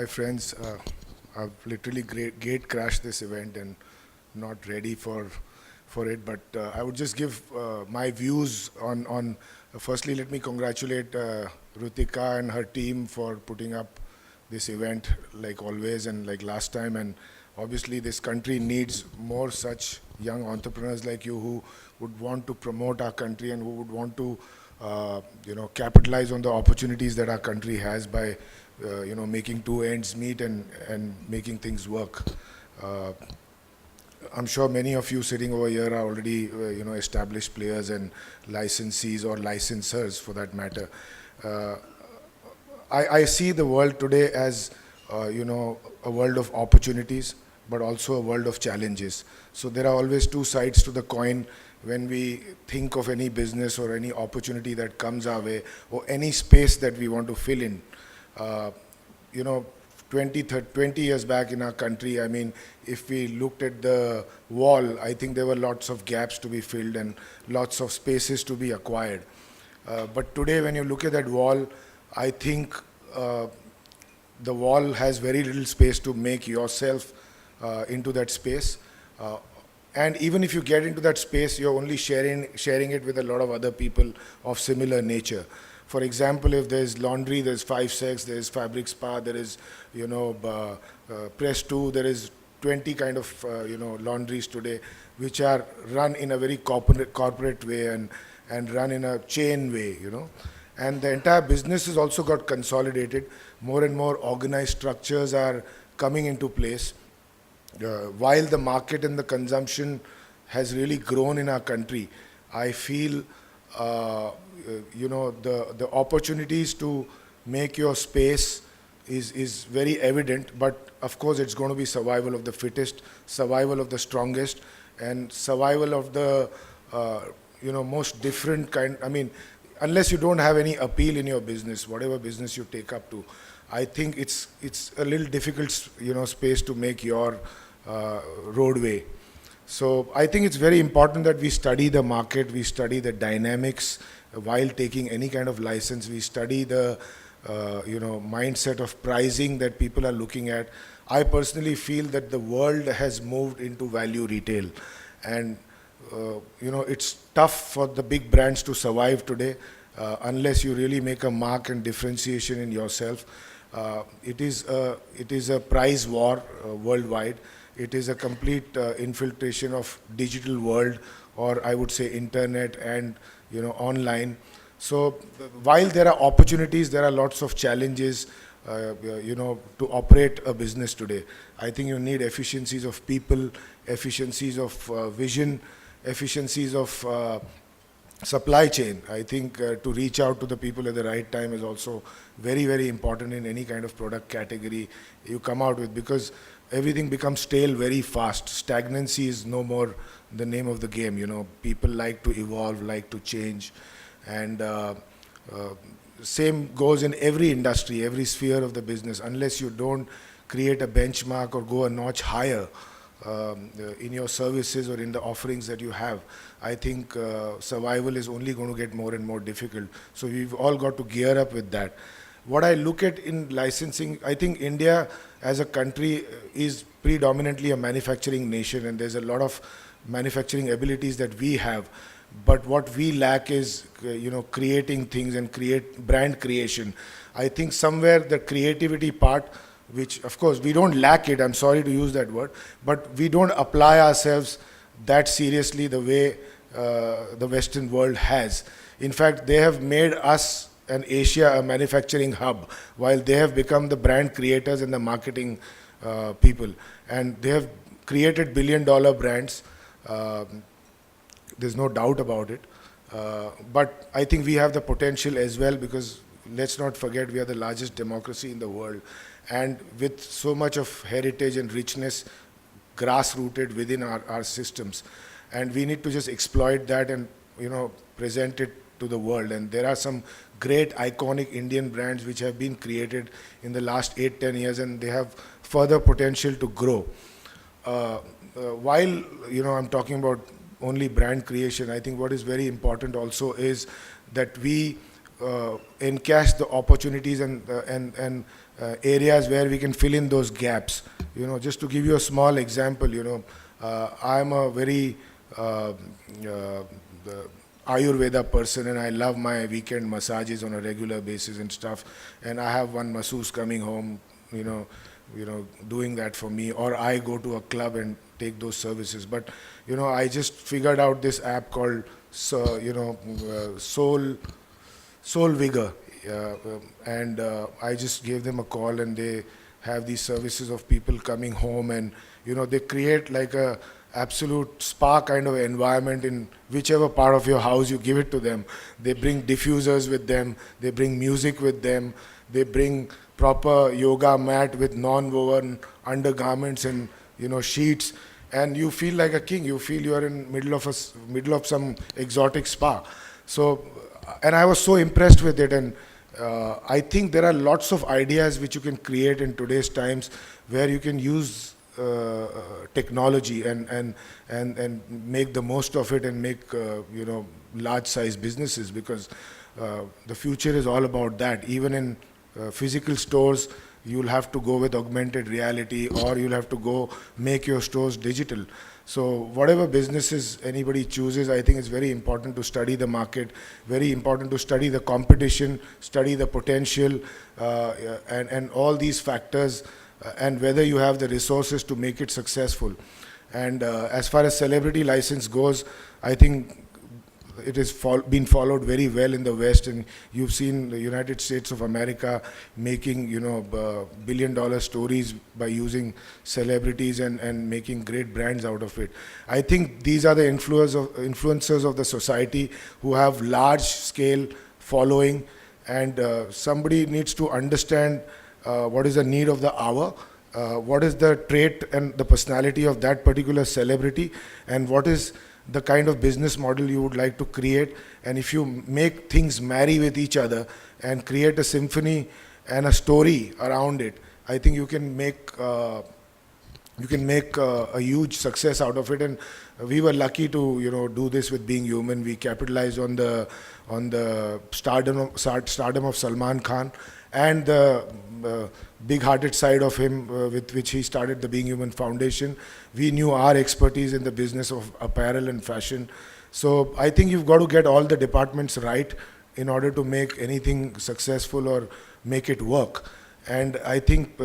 Hi friends, I've literally gate crashed this event and not ready for it. But I would just give my views on. Firstly, let me congratulate Rutika and her team for putting up this event like always and like last time. And obviously, this country needs more such young entrepreneurs like you who would want to promote our country and who would want to capitalize on the opportunities that our country has by making two ends meet and making things work. Uh, I'm sure many of you sitting over here are already established players and licensees or licensors for that matter. Uh, I see the world today as a world of opportunities, but also a world of challenges. So there are always two sides to the coin when we think of any business or any opportunity that comes our way or any space that we want to fill in. Uh, you know, 20 years back in our country, I mean, if we looked at the wall, I think there were lots of gaps to be filled and lots of spaces to be acquired. But today, when you look at that wall, I think the wall has very little space to make yourself into that space. Uh, and even if you get into that space, you're only sharing it with a lot of other people of similar nature. For example, if there's laundry, there's 5 Sex, there's Fabric Spa, there is, Press 2, there is 20 kind of, laundries today, which are run in a very corporate way and run in a chain way. And the entire business has also got consolidated. More and more organized structures are coming into place. While the market and the consumption has really grown in our country, I feel the opportunities to make your space is very evident, but of course it's going to be survival of the fittest, survival of the strongest, and survival of the most different kind. I mean, unless you don't have any appeal in your business, whatever business you take up to, I think it's a little difficult space to make your roadway. So I think it's very important that we study the market, we study the dynamics while taking any kind of license. We study the mindset of pricing that people are looking at. I personally feel that the world has moved into value retail, and it's tough for the big brands to survive today unless you really make a mark and differentiation in yourself. It is a price war worldwide. It is a complete infiltration of digital world, or I would say internet and online. So while there are opportunities, there are lots of challenges. To operate a business today, I think you need efficiencies of people, efficiencies of vision, efficiencies of supply chain. I think to reach out to the people at the right time is also very, very important in any kind of product category you come out with, because everything becomes stale very fast. Stagnancy is no more the name of the game. People like to evolve, like to change, and same goes in every industry, every sphere of the business. Unless you don't create a benchmark or go a notch higher in your services or in the offerings that you have, I think survival is only going to get more and more difficult. So we've all got to gear up with that. What I look at in licensing, I think India as a country is predominantly a manufacturing nation, and there's a lot of manufacturing abilities that we have. But what we lack is, creating things and create brand creation. I think somewhere the creativity part, which of course we don't lack it, I'm sorry to use that word, but we don't apply ourselves that seriously the way the Western world has. In fact, they have made us and Asia a manufacturing hub, while they have become the brand creators and the marketing people. And they have created billion-dollar brands. There's no doubt about it. But I think we have the potential as well, because let's not forget we are the largest democracy in the world. And with so much of heritage and richness grass-rooted within our systems. And we need to just exploit that and present it to the world. And there are some great iconic Indian brands which have been created in the last 8-10 years, and they have further potential to grow. While I'm talking about only brand creation, I think what is very important also is that we encash the opportunities and areas where we can fill in those gaps. Just to give you a small example, I'm a very the Ayurveda person, and I love my weekend massages on a regular basis and stuff. And I have one masseuse coming home, doing that for me, or I go to a club and take those services. But I just figured out this app called Soul Vigor, and I just gave them a call, and they have these services of people coming home, and they create like a absolute spa kind of environment in whichever part of your house you give it to them. They bring diffusers with them, they bring music with them, they bring proper yoga mat with non-woven undergarments and sheets, and you feel like a king. You feel you are in middle of some exotic spa. So, and I was so impressed with it, and I think there are lots of ideas which you can create in today's times where you can use technology and make the most of it and make large size businesses, because the future is all about that. Even in physical stores, you'll have to go with augmented reality, or you'll have to go make your stores digital. So whatever businesses anybody chooses, I think it's very important to study the market, very important to study the competition, study the potential, and all these factors, and whether you have the resources to make it successful. And as far as celebrity license goes, I think it has been followed very well in the West, and you've seen the United States of America making billion-dollar stories by using celebrities and making great brands out of it. I think these are the influencers of the society who have large-scale following, and somebody needs to understand what is the need of the hour, what is the trait and the personality of that particular celebrity, and what is the kind of business model you would like to create. And if you make things marry with each other and create a symphony and a story around it, I think you can make a huge success out of it. And we were lucky to do this with Being Human. We capitalized on the stardom of Salman Khan and the big-hearted side of him with which he started the Being Human Foundation. We knew our expertise in the business of apparel and fashion. So I think you've got to get all the departments right in order to make anything successful or make it work. And I think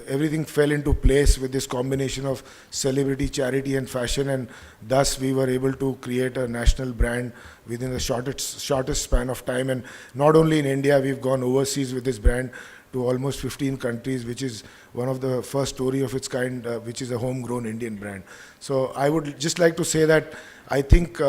everything fell into place with this combination of celebrity, charity, and fashion, and thus we were able to create a national brand within the shortest span of time. And not only in India, we've gone overseas with this brand to almost 15 countries, which is one of the first story of its kind, which is a homegrown Indian brand. So I would just like to say that I think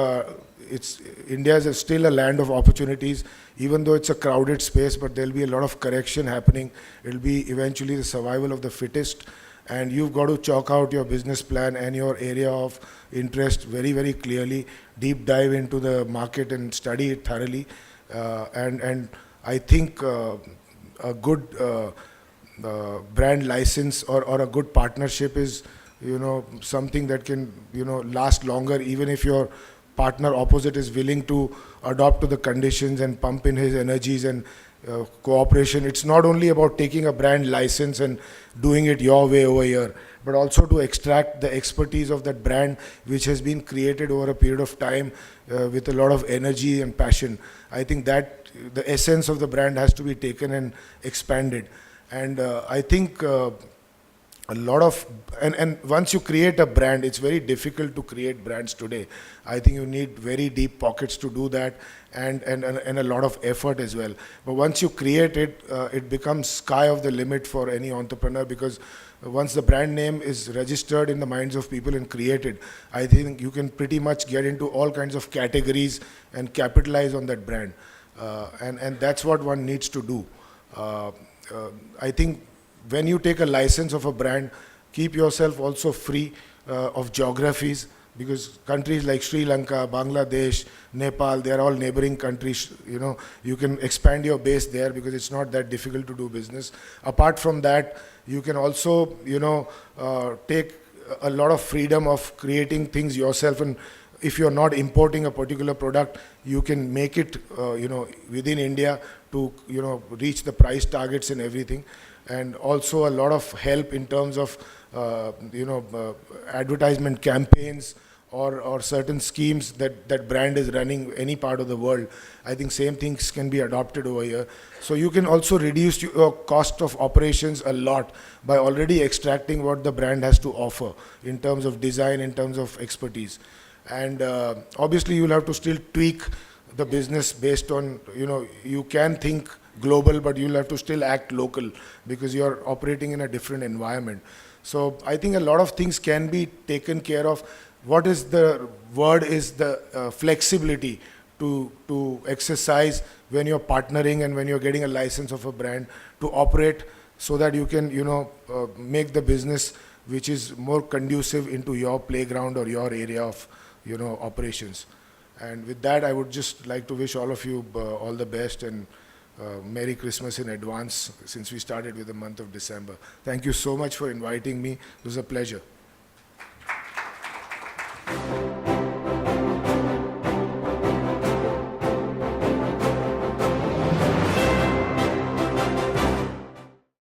India is still a land of opportunities, even though it's a crowded space, but there'll be a lot of correction happening. It'll be eventually the survival of the fittest, and you've got to chalk out your business plan and your area of interest very, very clearly, deep dive into the market and study it thoroughly. And I think a good brand license or a good partnership is something that can last longer, even if your partner opposite is willing to adopt to the conditions and pump in his energies and cooperation. It's not only about taking a brand license and doing it your way over here, but also to extract the expertise of that brand which has been created over a period of time with a lot of energy and passion. I think that the essence of the brand has to be taken and expanded. And I think a lot of, and once you create a brand, it's very difficult to create brands today. I think you need very deep pockets to do that, and a lot of effort as well. But once you create it, it becomes sky of the limit for any entrepreneur, because once the brand name is registered in the minds of people and created, I think you can pretty much get into all kinds of categories and capitalize on that brand. And that's what one needs to do. I think when you take a license of a brand, keep yourself also free of geographies, because countries like Sri Lanka, Bangladesh, Nepal, they are all neighboring countries. You can expand your base there because it's not that difficult to do business. Apart from that, you can also take a lot of freedom of creating things yourself and if you're not importing a particular product, you can make it, within India to, reach the price targets and everything. And also a lot of help in terms of, advertisement campaigns or certain schemes that brand is running any part of the world. I think same things can be adopted over here. So you can also reduce your cost of operations a lot by already extracting what the brand has to offer in terms of design, in terms of expertise. And obviously you'll have to still tweak the business based on, you can think global, but you'll have to still act local because you're operating in a different environment. So I think a lot of things can be taken care of. What is the word is the flexibility to exercise when you're partnering and when you're getting a license of a brand to operate, so that you can, make the business which is more conducive into your playground or your area of, operations. And with that, I would just like to wish all of you all the best, and Merry Christmas in advance, since we started with the month of December. Thank you so much for inviting me. It was a pleasure.